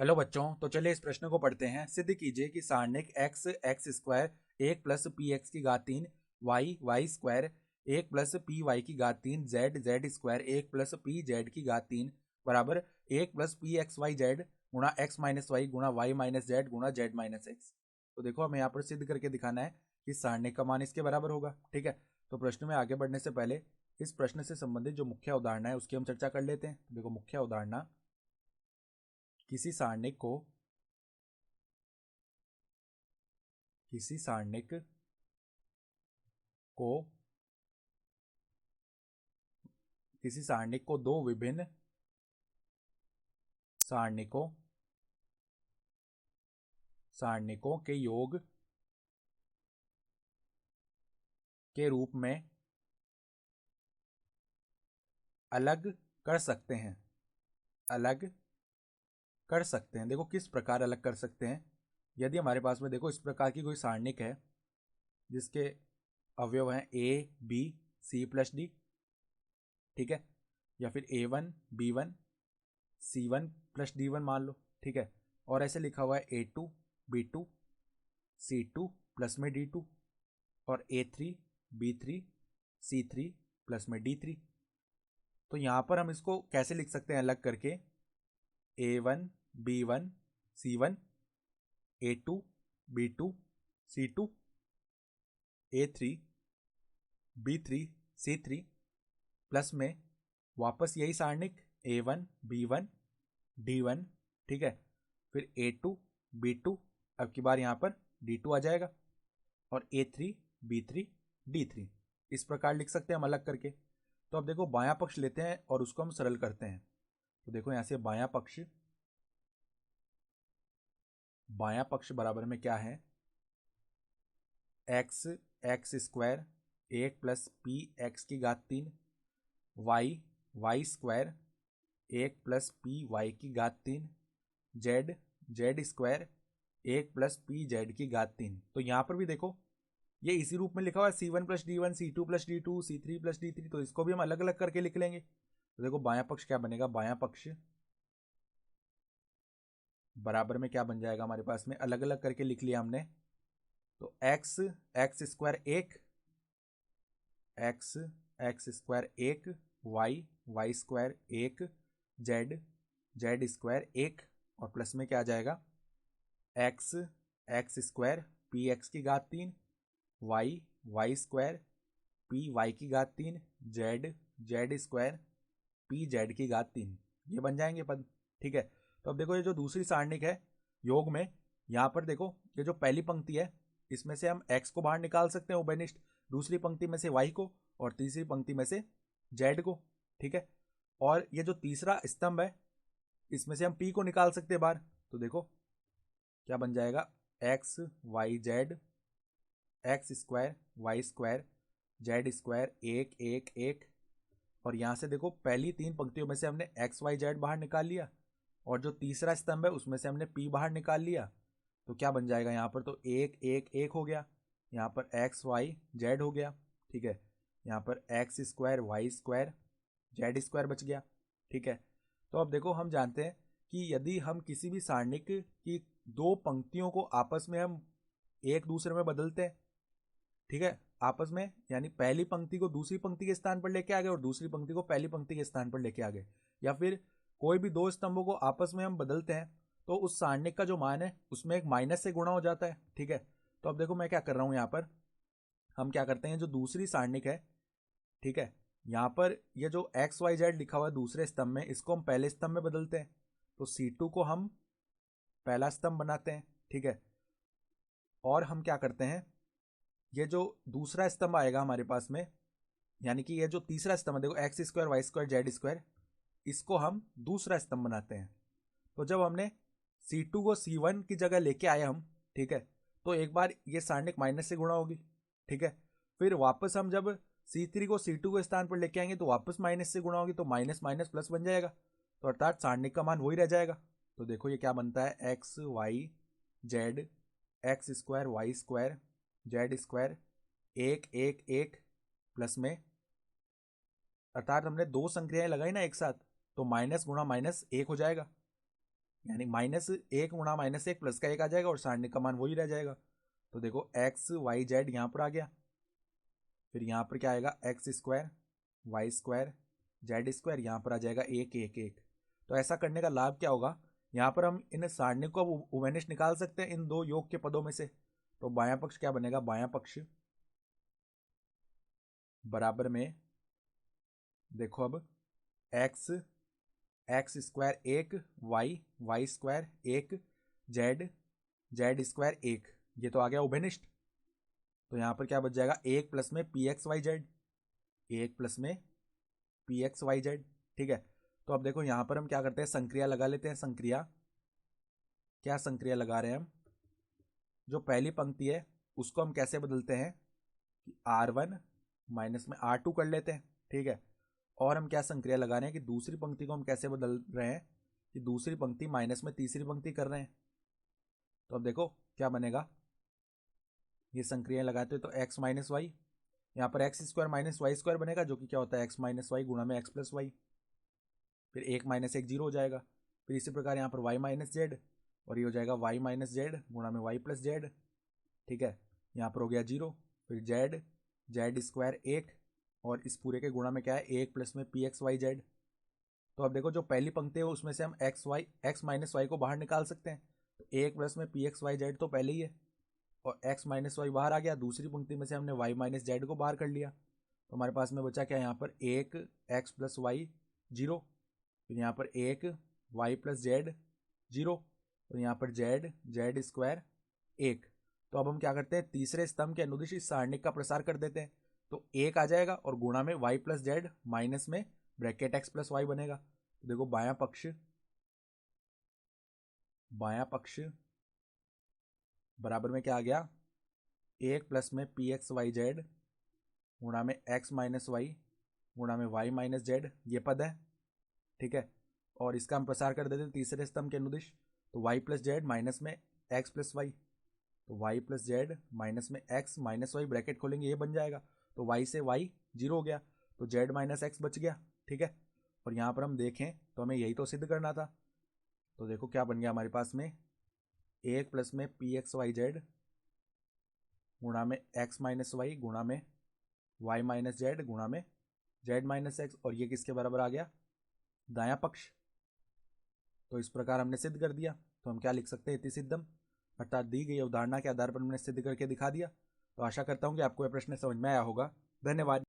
Hello बच्चों, तो चलिए इस प्रश्न को पढ़ते हैं। सिद्ध कीजिए कि सारणिक x एक्स स्क्वायर एक प्लस पी एक्स की घात तीन, वाई वाई स्क्वायर एक प्लस पी वाई की घात तीन, जेड जेड स्क्वायर एक प्लस पी जेड की घात तीन बराबर एक plus P x Y Z गुणा एक्स माइनस वाई गुणा वाई माइनस जेड गुणा जेड माइनस एक्स। तो देखो हमें यहाँ पर सिद्ध करके दिखाना है कि सारणिक का मान इसके बराबर होगा। ठीक है, तो प्रश्न में आगे बढ़ने से पहले इस प्रश्न से संबंधित जो मुख्य उदाहरण है उसकी हम चर्चा कर लेते हैं। देखो मुख्य उदाहरण, किसी सारणिक को किसी सारणिक को किसी सारणिक को दो विभिन्न सारणिकों सारणिकों के योग के रूप में अलग कर सकते हैं। अलग कर सकते हैं, देखो किस प्रकार अलग कर सकते हैं। यदि हमारे पास में देखो इस प्रकार की कोई सारणिक है जिसके अवयव हैं A B C plus D, ठीक है, या फिर A1 B1 C1 plus D1 मान लो, ठीक है, और ऐसे लिखा हुआ है A2 B2 C2 प्लस में D2 और A3 B3 C3 प्लस में D3। तो यहाँ पर हम इसको कैसे लिख सकते हैं अलग करके? A1 B1 C1 A2 B2 C2 A3 B3 C3 plus में वापस यही सारणिक A1 B1 D1, ठीक है, फिर A2 B2, अब की बार यहाँ पर D2 आ जाएगा और A3 B3 D3। इस प्रकार लिख सकते हैं हम अलग करके। तो अब देखो बायां पक्ष लेते हैं और उसको हम सरल करते हैं। तो देखो यहाँ से बायां पक्ष बराबर में क्या है? एक्स एक्स स्क्वायर एक प्लस पी एक्स की घात तीन, वाई वाई स्क्वायर एक प्लस पी वाई की घात तीन, जेड जेड स्क्वायर एक प्लस पी जेड की घात तीन। तो यहाँ पर भी देखो ये इसी रूप में लिखा हुआ है C1 + D1 C2 + D2 C3 + D3, तो इसको भी हम अलग अलग करके लिख लेंगे। तो देखो बायां पक्ष क्या बनेगा? बायां पक्ष बराबर में क्या बन जाएगा हमारे पास में? अलग अलग करके लिख लिया हमने। तो एक्स एक्स स्क्वायर एक, एक्स एक्स स्क्वायर एक, वाई वाई स्क्वायर एक, जेड जेड स्क्वायर एक, और प्लस में क्या आ जाएगा? X x square P X की घात तीन, Y Y square P Y की घात तीन, Z Z square P Z की घात तीन। ये बन जाएंगे पद, ठीक है। तो अब देखो ये जो दूसरी सारणिक है योग में, यहाँ पर देखो ये जो पहली पंक्ति है इसमें से हम x को बाहर निकाल सकते हैं उभयनिष्ठ, दूसरी पंक्ति में से y को, और तीसरी पंक्ति में से z को, ठीक है। और ये जो तीसरा स्तंभ है इसमें से हम p को निकाल सकते हैं बाहर। तो देखो क्या बन जाएगा? x y z X square Y square Z square एक एक एक, और यहाँ से देखो पहली तीन पंक्तियों में से हमने एक्स वाई जेड बाहर निकाल लिया, और जो तीसरा स्तंभ है उसमें से हमने पी बाहर निकाल लिया। तो क्या बन जाएगा यहाँ पर? तो एक एक एक हो गया, यहाँ पर एक्स वाई जेड हो गया, ठीक है, यहाँ पर x square Y square Z square बच गया, ठीक है। तो अब देखो हम जानते हैं कि यदि हम किसी भी सारणिक की दो पंक्तियों को आपस में हम एक दूसरे में बदलते हैं, ठीक है, आपस में, यानी पहली पंक्ति को दूसरी पंक्ति के स्थान पर लेके आ गए और दूसरी पंक्ति को पहली पंक्ति के स्थान पर लेके आ गए, या फिर कोई भी दो स्तंभों को आपस में हम बदलते हैं, तो उस सारणिक का जो मान है उसमें एक माइनस से गुणा हो जाता है, ठीक है। तो अब देखो मैं क्या कर रहा हूं, यहाँ पर हम क्या करते हैं, जो दूसरी सारणिक है, ठीक है, यहाँ पर ये जो एक्स वाई जेड लिखा हुआ है दूसरे स्तंभ में, इसको हम पहले स्तंभ में बदलते हैं। तो C2 को हम पहला स्तंभ बनाते हैं, ठीक है, और हम क्या करते हैं, ये जो दूसरा स्तंभ आएगा हमारे पास में, यानी कि ये जो तीसरा स्तंभ है, देखो x square Y square Z square, इसको हम दूसरा स्तंभ बनाते हैं। तो जब हमने C2 को C1 की जगह लेके आए हम, ठीक है, तो एक बार ये सारणिक माइनस से गुणा होगी, ठीक है, फिर वापस हम जब C3 को C2 के स्थान पर लेके आएंगे तो वापस माइनस से गुणा होगी, तो माइनस माइनस प्लस बन जाएगा, तो अर्थात सारणिक का मान वही रह जाएगा। तो देखो ये क्या बनता है, x Y z x square Y square Z square एक एक एक, प्लस में, अर्थात हमने दो संक्रियाएं लगाई ना एक साथ, तो माइनस गुणा माइनस एक हो जाएगा, यानी -1 गुणा -1 प्लस का 1 आ जाएगा और सारणी का मान वही रह जाएगा। तो देखो एक्स वाई जेड यहाँ पर आ गया, फिर यहाँ पर क्या आएगा x square Y square Z square, यहाँ पर आ जाएगा 1 1 1। तो ऐसा करने का लाभ क्या होगा, यहाँ पर हम इन सारणी को अब उभयनिष्ठ निकाल सकते हैं इन दो योग के पदों में से। तो बायां पक्ष क्या बनेगा, बायां पक्ष बराबर में देखो अब x x square 1 y Y square 1 z Z square 1, ये तो आ गया उभयनिष्ठ। तो यहाँ पर क्या बच जाएगा 1 प्लस में p x Y z, 1 plus में पी एक्स वाई जेड। ठीक है, तो अब देखो यहाँ पर हम क्या करते हैं, संक्रिया लगा लेते हैं। संक्रिया, क्या संक्रिया लगा रहे हैं हम, जो पहली पंक्ति है उसको हम कैसे बदलते हैं कि R1 माइनस में R2 कर लेते हैं। ठीक है, और हम क्या संक्रिया लगा रहे हैं कि दूसरी पंक्ति को हम कैसे बदल रहे हैं कि दूसरी पंक्ति माइनस में तीसरी पंक्ति कर रहे हैं। तो अब देखो क्या बनेगा, ये संक्रिया लगाते हैं तो x माइनस वाई, यहाँ पर x square minus y square बनेगा, जो कि क्या होता है एक्स माइनस वाई गुणा में एक्स प्लस वाई, फिर 1 माइनस 1 जीरो हो जाएगा। फिर इसी प्रकार यहाँ पर वाई माइनस जेड, और ये हो जाएगा वाई माइनस जेड गुणा में वाई प्लस जेड। ठीक है, यहाँ पर हो गया जीरो, फिर जेड जेड स्क्वायर 1, और इस पूरे के गुणा में क्या है 1 प्लस में पी एक्स वाई जेड। तो अब देखो जो पहली पंक्ति है उसमें से हम एक्स माइनस वाई को बाहर निकाल सकते हैं। तो 1 प्लस में पी एक्स वाई जेड तो पहले ही है, और एक्स माइनस वाई बाहर आ गया। दूसरी पंक्ति में से हमने वाई माइनस जेड को बाहर कर लिया, तो हमारे पास में बचा क्या यहाँ पर 1 एक्स प्लस वाई जीरो, फिर यहाँ पर 1 वाई प्लस जेड जीरो, और यहाँ पर जेड जेड स्क्वायर 1। तो अब हम क्या करते हैं, तीसरे स्तंभ के अनुदिश इस सारणिक का प्रसार कर देते हैं। तो 1 आ जाएगा और गुणा में वाई प्लस जेड माइनस में ब्रैकेट एक्स प्लस वाई बनेगा। तो देखो बायां पक्ष बराबर में क्या आ गया 1 प्लस में पी एक्स वाई जेड गुणा में एक्स माइनस वाई गुणा में वाई माइनस जेड, ये पद है। ठीक है, और इसका हम प्रसार कर देते हैं तीसरे स्तंभ के अनुदिश। तो वाई प्लस जेड माइनस में एक्स प्लस वाई, तो वाई प्लस जेड माइनस में एक्स माइनस वाई ब्रैकेट खोलेंगे, ये बन जाएगा। तो वाई से वाई जीरो हो गया, तो जेड माइनस एक्स बच गया। ठीक है, और यहाँ पर हम देखें तो हमें यही तो सिद्ध करना था। तो देखो क्या बन गया हमारे पास में 1 प्लस में पी एक्स वाई जेड गुणा में एक्स माइनस वाई गुणा में वाई माइनस जेड गुणा में जेड माइनस एक्स, और ये किसके बराबर आ गया, दायां पक्ष। तो इस प्रकार हमने सिद्ध कर दिया। तो हम क्या लिख सकते हैं, इति सिद्धम, अर्थात दी गई अवधारणा के आधार पर हमने सिद्ध करके दिखा दिया। तो आशा करता हूँ कि आपको यह प्रश्न समझ में आया होगा। धन्यवाद।